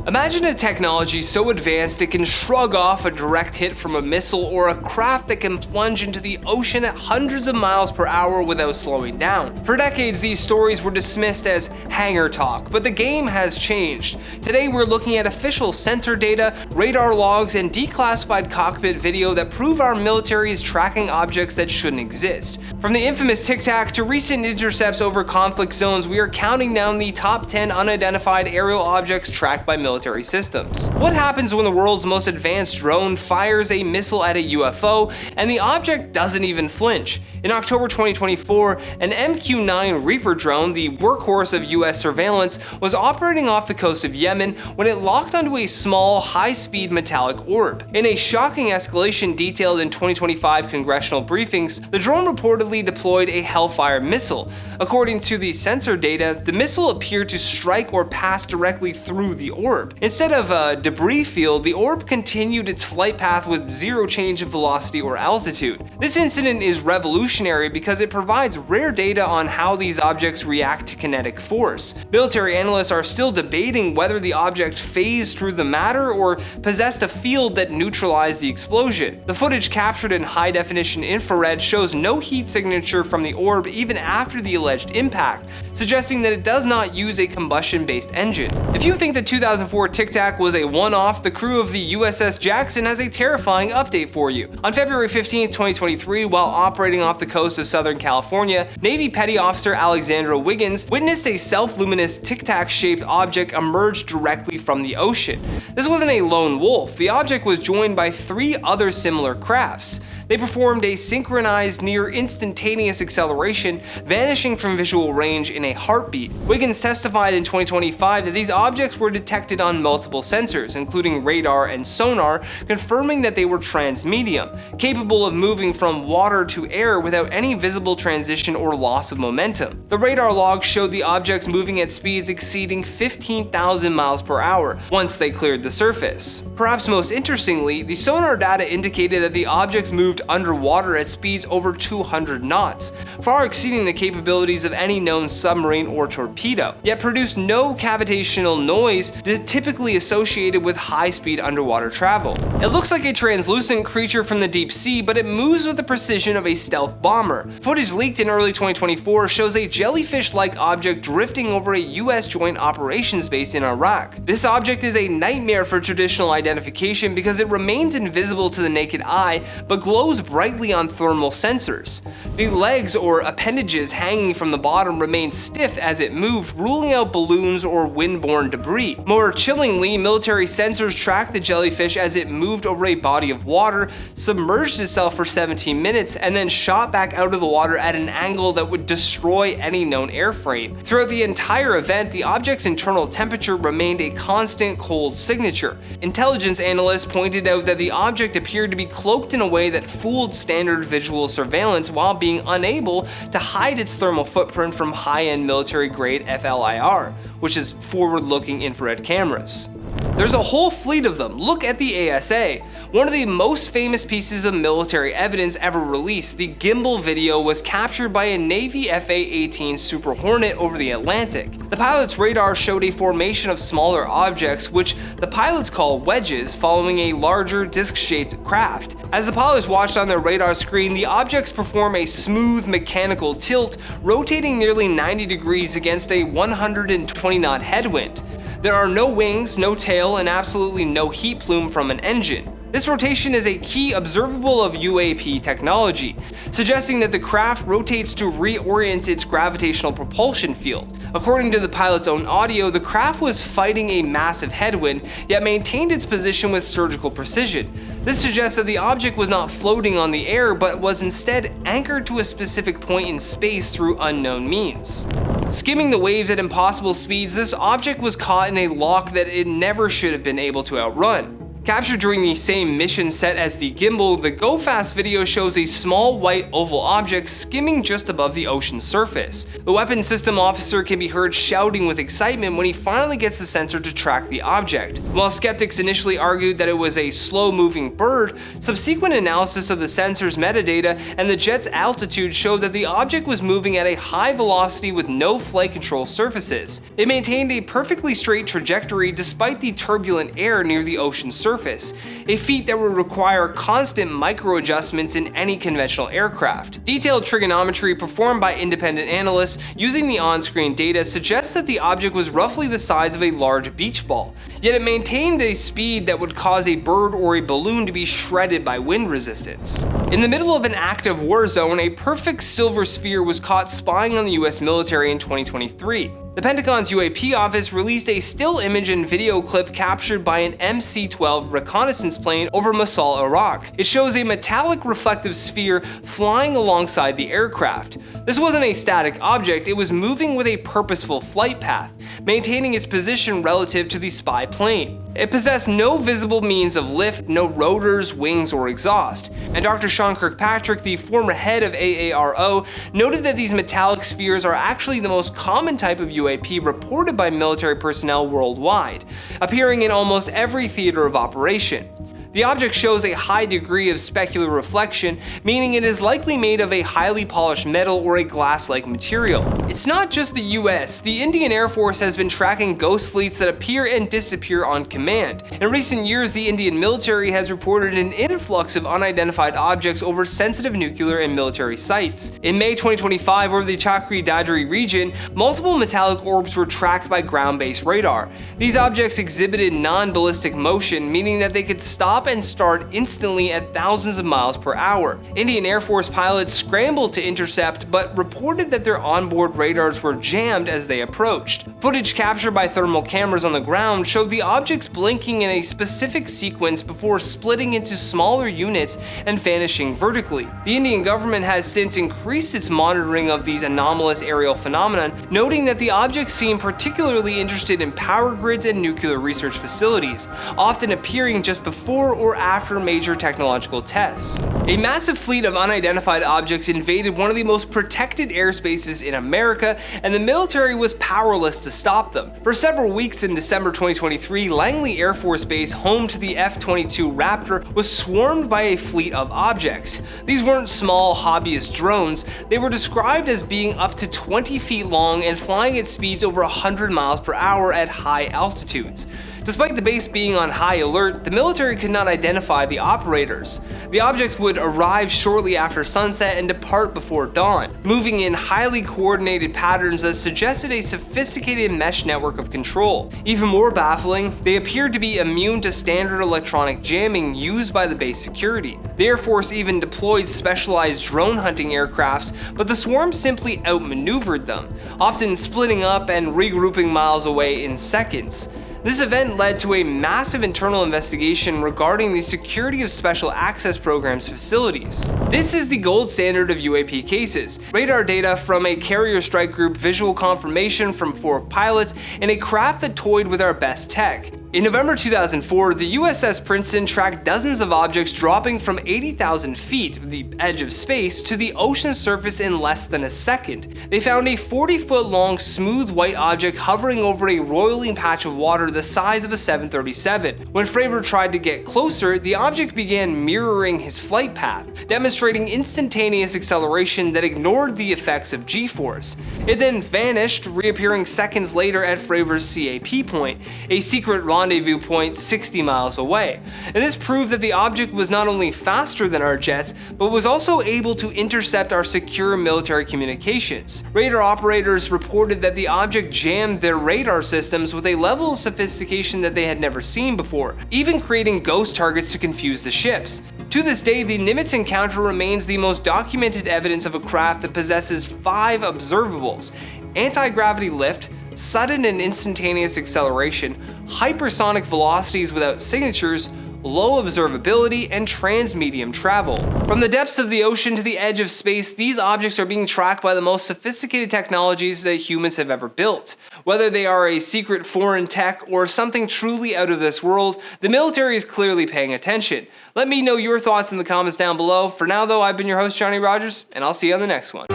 Imagine a technology so advanced it can shrug off a direct hit from a missile, or a craft that can plunge into the ocean at hundreds of miles per hour without slowing down. For decades, these stories were dismissed as hangar talk, but the game has changed. Today we're looking at official sensor data, radar logs, and declassified cockpit video that prove our military is tracking objects that shouldn't exist. From the infamous Tic-Tac to recent intercepts over conflict zones, we are counting down the top 10 unidentified aerial objects tracked by military systems. What happens when the world's most advanced drone fires a missile at a UFO and the object doesn't even flinch? In October 2024, an MQ-9 Reaper drone, the workhorse of US surveillance, was operating off the coast of Yemen when it locked onto a small, high-speed metallic orb. In a shocking escalation detailed in 2025 congressional briefings, the drone reportedly deployed a Hellfire missile. According to the sensor data, the missile appeared to strike or pass directly through the orb. Instead of a debris field, the orb continued its flight path with zero change of velocity or altitude. This incident is revolutionary because it provides rare data on how these objects react to kinetic force. Military analysts are still debating whether the object phased through the matter or possessed a field that neutralized the explosion. The footage captured in high-definition infrared shows no heat signature from the orb even after the alleged impact, suggesting that it does not use a combustion-based engine. If you think the 2004 Tic-Tac was a one-off, the crew of the USS Jackson has a terrifying update for you. On February 15, 2023, while operating off the coast of Southern California, Navy Petty Officer Alexandra Wiggins witnessed a self-luminous Tic-Tac-shaped object emerge directly from the ocean. This wasn't a lone wolf. The object was joined by 3 other similar crafts. They performed a synchronized near instantaneous acceleration, vanishing from visual range in a heartbeat. Wiggins testified in 2025 that these objects were detected on multiple sensors, including radar and sonar, confirming that they were transmedium, capable of moving from water to air without any visible transition or loss of momentum. The radar logs showed the objects moving at speeds exceeding 15,000 miles per hour once they cleared the surface. Perhaps most interestingly, the sonar data indicated that the objects moved underwater at speeds over 200 knots, far exceeding the capabilities of any known submarine or torpedo, yet produced no cavitational noise typically associated with high-speed underwater travel. It looks like a translucent creature from the deep sea, but it moves with the precision of a stealth bomber. Footage leaked in early 2024 shows a jellyfish-like object drifting over a US Joint Operations base in Iraq. This object is a nightmare for traditional identification because it remains invisible to the naked eye, but glows brightly on thermal sensors. The legs or appendages hanging from the bottom remained stiff as it moved, ruling out balloons or windborne debris. More chillingly, military sensors tracked the jellyfish as it moved over a body of water, submerged itself for 17 minutes, and then shot back out of the water at an angle that would destroy any known airframe. Throughout the entire event, the object's internal temperature remained a constant cold signature. Intelligence analysts pointed out that the object appeared to be cloaked in a way that fooled standard visual surveillance while being unable to hide its thermal footprint from high-end military-grade FLIR, which is forward-looking infrared cameras. There's a whole fleet of them. Look at the ASA. One of the most famous pieces of military evidence ever released, the Gimbal video, was captured by a Navy FA-18 Super Hornet over the Atlantic. The pilot's radar showed a formation of smaller objects, which the pilots call wedges, following a larger disc-shaped craft. As the pilots watched on their radar screen, the objects perform a smooth mechanical tilt, rotating nearly 90 degrees against a 120-knot headwind. There are no wings, no tail, and absolutely no heat plume from an engine. This rotation is a key observable of UAP technology, suggesting that the craft rotates to reorient its gravitational propulsion field. According to the pilot's own audio, the craft was fighting a massive headwind, yet maintained its position with surgical precision. This suggests that the object was not floating on the air, but was instead anchored to a specific point in space through unknown means. Skimming the waves at impossible speeds, this object was caught in a lock that it never should have been able to outrun. Captured during the same mission set as the Gimbal, the GoFast video shows a small white oval object skimming just above the ocean's surface. The weapons system officer can be heard shouting with excitement when he finally gets the sensor to track the object. While skeptics initially argued that it was a slow-moving bird, subsequent analysis of the sensor's metadata and the jet's altitude showed that the object was moving at a high velocity with no flight control surfaces. It maintained a perfectly straight trajectory despite the turbulent air near the ocean's surface, a feat that would require constant micro-adjustments in any conventional aircraft. Detailed trigonometry performed by independent analysts using the on-screen data suggests that the object was roughly the size of a large beach ball, yet it maintained a speed that would cause a bird or a balloon to be shredded by wind resistance. In the middle of an active war zone, a perfect silver sphere was caught spying on the US military in 2023. The Pentagon's UAP office released a still image and video clip captured by an MC-12 reconnaissance plane over Mosul, Iraq. It shows a metallic reflective sphere flying alongside the aircraft. This wasn't a static object, it was moving with a purposeful flight path, maintaining its position relative to the spy plane. It possessed no visible means of lift, no rotors, wings, or exhaust. And Dr. Sean Kirkpatrick, the former head of AARO, noted that these metallic spheres are actually the most common type of UAP reported by military personnel worldwide, appearing in almost every theater of operation. The object shows a high degree of specular reflection, meaning it is likely made of a highly polished metal or a glass-like material. It's not just the US, the Indian Air Force has been tracking ghost fleets that appear and disappear on command. In recent years, the Indian military has reported an influx of unidentified objects over sensitive nuclear and military sites. In May 2025, over the Charkhi Dadri region, multiple metallic orbs were tracked by ground-based radar. These objects exhibited non-ballistic motion, meaning that they could stop and start instantly at thousands of miles per hour. Indian Air Force pilots scrambled to intercept, but reported that their onboard radars were jammed as they approached. Footage captured by thermal cameras on the ground showed the objects blinking in a specific sequence before splitting into smaller units and vanishing vertically. The Indian government has since increased its monitoring of these anomalous aerial phenomena, noting that the objects seem particularly interested in power grids and nuclear research facilities, often appearing just before or after major technological tests. A massive fleet of unidentified objects invaded one of the most protected airspaces in America, and the military was powerless to stop them. For several weeks in December 2023, Langley Air Force Base, home to the F-22 Raptor, was swarmed by a fleet of objects. These weren't small hobbyist drones, they were described as being up to 20 feet long and flying at speeds over 100 miles per hour at high altitudes. Despite the base being on high alert, the military could not identify the operators. The objects would arrive shortly after sunset and depart before dawn, moving in highly coordinated patterns that suggested a sophisticated mesh network of control. Even more baffling, they appeared to be immune to standard electronic jamming used by the base security. The Air Force even deployed specialized drone hunting aircrafts, but the swarm simply outmaneuvered them, often splitting up and regrouping miles away in seconds. This event led to a massive internal investigation regarding the security of special access programs facilities. This is the gold standard of UAP cases: radar data from a carrier strike group, visual confirmation from 4 pilots, and a craft that toyed with our best tech. In November 2004, the USS Princeton tracked dozens of objects dropping from 80,000 feet, the edge of space, to the ocean's surface in less than a second. They found a 40-foot-long smooth white object hovering over a roiling patch of water the size of a 737. When Fravor tried to get closer, the object began mirroring his flight path, demonstrating instantaneous acceleration that ignored the effects of G-force. It then vanished, reappearing seconds later at Fravor's CAP point, a secret rendezvous point 60 miles away. And this proved that the object was not only faster than our jets, but was also able to intercept our secure military communications. Radar operators reported that the object jammed their radar systems with a level of sophistication that they had never seen before, even creating ghost targets to confuse the ships. To this day, the Nimitz encounter remains the most documented evidence of a craft that possesses 5 observables: anti-gravity lift, sudden and instantaneous acceleration, hypersonic velocities without signatures, low observability, and transmedium travel. From the depths of the ocean to the edge of space, these objects are being tracked by the most sophisticated technologies that humans have ever built. Whether they are a secret foreign tech or something truly out of this world, the military is clearly paying attention. Let me know your thoughts in the comments down below. For now though, I've been your host Johnny Rogers, and I'll see you on the next one.